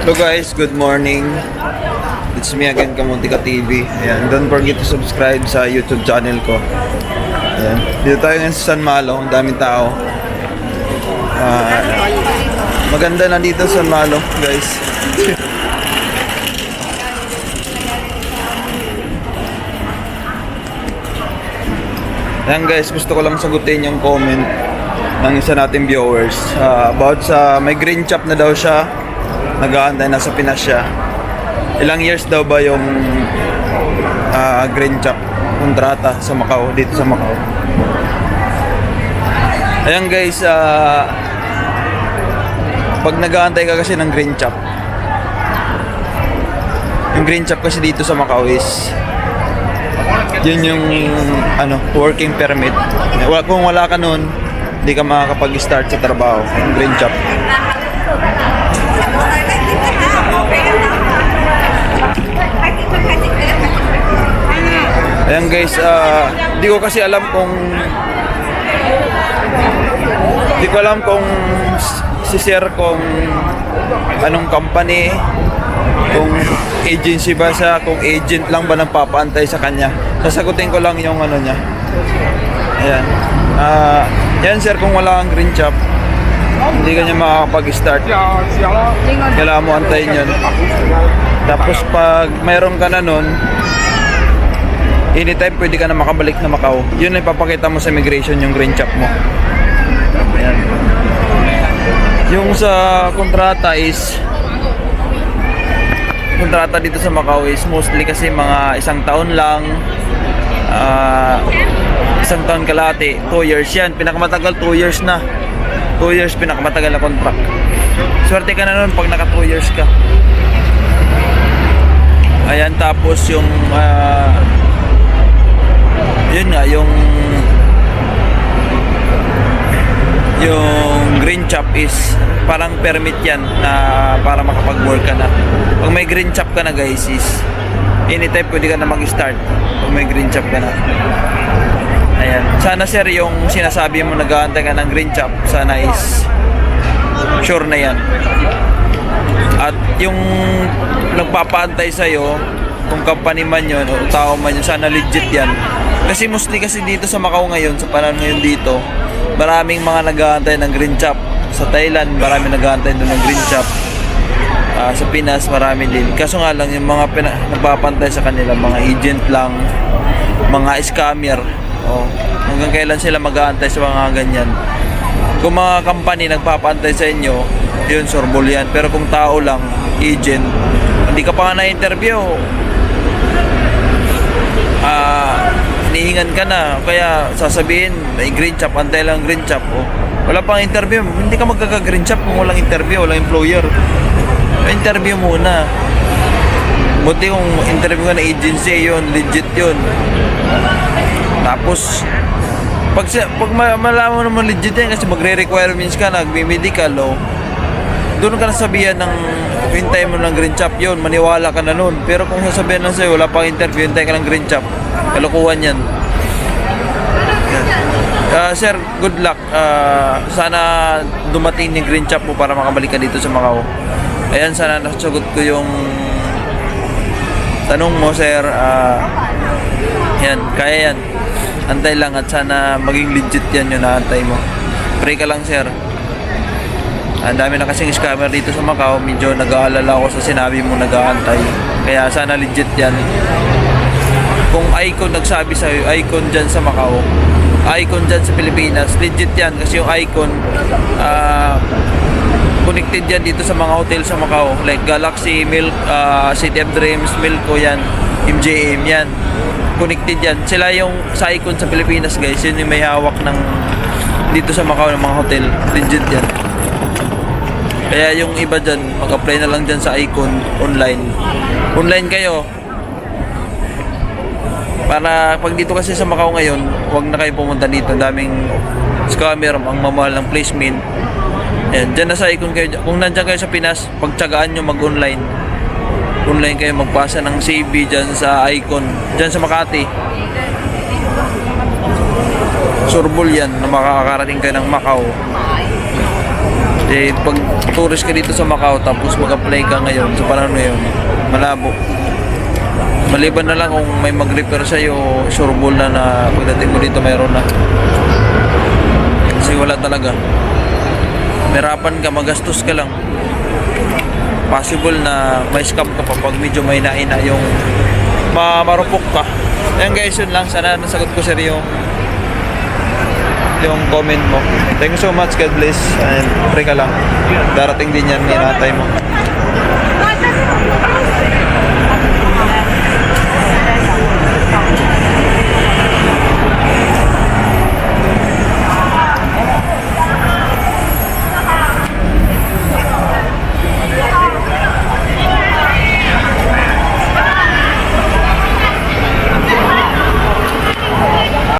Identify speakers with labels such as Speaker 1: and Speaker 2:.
Speaker 1: Hello guys, good morning. It's me again, Kamuntika TV. Ayan, don't forget to subscribe sa YouTube channel ko. Ayan, dito tayo ngayon sa San Malo, ang daming tao. Maganda na dito sa San Malo, guys. Ayan guys, gusto ko lang sagutin yung comment ng isa nating viewers about sa may green chop na daw siya. Nag-aantay, nasa Pinas siya. Ilang years daw ba yung green chop kontrata sa Macau, dito sa Macau. Ayan guys, pag nag-aantay ka kasi ng green chop, yung green chop kasi dito sa Macau is yun yung working permit. Kung wala ka nun, hindi ka makakapag-start sa trabaho, yung green chop. Ayan guys, di ko kasi alam kung si-share kung anong company, kung agency ba siya, kung agent lang ba nagpapaantay sa kanya. Sasagutin ko lang yung ano niya. Ayan. Yan sir, kung wala kang green chop, hindi ka niya makakapag-start. Kailangan mo antayin yun. Tapos pag mayroon ka na nun, anytime pwede ka na makabalik na Macau. Yun ay papakita mo sa immigration, yung green chop mo. Ayan. Yung sa kontrata dito sa Macau is mostly kasi mga isang taon lang, isang taon kalahati, 2 years yan. Pinakamatagal 2 years na. 2 years pinakamatagal na contract. Swerte ka na nun pag naka 2 years ka. Ayan, tapos yung yun nga, yung green chop is parang permit yan na para makapag-work ka na. Pag may green chop ka na guys is anytime pwede ka na mag-start pag may green chop ka na. Ayan. Sana sir, yung sinasabi mo nag-aantay ka ng green chop, sana is sure na yan. At yung nagpapaantay sa'yo, kung company man yun o tao man yun, sana legit yan. Kasi mostly kasi dito sa Macau ngayon, sa panahon ngayon dito, maraming mga nag-aantay ng green chop. Sa Thailand, maraming nag-aantay doon ng green chop. Sa Pinas, marami din. Kaso nga lang, yung mga nagpapantay sa kanila, mga agent lang, mga scammer. Hanggang kailan sila mag-aantay sa mga ganyan. Kung mga company nagpapantay sa inyo, yun, sorbol yan. Pero kung tao lang, agent, hindi ka pa nga na-interview, hinihingan ka na, kaya sasabihin may green chop, antay lang green chop. Wala pang interview, hindi ka magkaka-green chop kung walang interview, walang employer. Interview muna. Buti kung interview ka na agency, yun, legit yun. Tapos pag malaman mo naman legit yan, kasi magre-requirements ka, nagme-medical, doon ka nasabihan ng hintay mo ng green chop, yun, maniwala ka na nun. Pero kung sasabihan lang sa'yo, wala pang interview, hintay ka ng green chop, kalukuhan yan. Sir, good luck. Sana dumating yung green chop mo para makabalik ka dito sa Macau. Ayan, sana nasagot ko yung tanong mo, sir. Yan, kaya yan. Antay lang at sana maging legit yan yung naantay mo. Pray ka lang, sir. Ang dami na kasing scammer dito sa Macau. Medyo nag-aalala ako sa sinabi mo nag-aantay. Kaya sana legit yan. Kung Icon nagsabi sa'yo, Icon dyan sa Macau, Icon dyan sa Pilipinas, legit yan. Kasi yung Icon, connected yan dito sa mga hotel sa Macau. Like Galaxy, Milk, City of Dreams, Milko yan, MJM yan. Connected yan. Sila yung sa Icon sa Pilipinas guys. Yun yung may hawak ng dito sa Macau ng mga hotel. Legit yan. Kaya yung iba dyan, mag-apply na lang dyan sa Icon online. Online kayo. Para pag dito kasi sa Macau ngayon, huwag na kayo pumunta dito. Daming scammer, ang mamahal ng placement. Ayan, dyan na sa Icon kayo. Kung nandyan kayo sa Pinas, pagtsagaan nyo mag-online. Online kayo, magpasa ng CV dyan sa Icon. Dyan sa Makati. Surbol yan na makakarating kayo ng Macau. Eh, pag tourist ka dito sa Macau tapos mag-apply ka ngayon sa panahon ngayon, malabo. Maliban na lang kung may mag-refer sa'yo, sureball na pagdating mo dito mayroon na. Kasi wala talaga. Merapan ka, magastos ka lang. Possible na may scam ka pa pag medyo may naina yung marupok ka. Ayan guys, yun lang. Sana nasagot ko sir yung comment mo. Thank you so much. God bless. And pray ka lang. Darating din yan, minatay mo.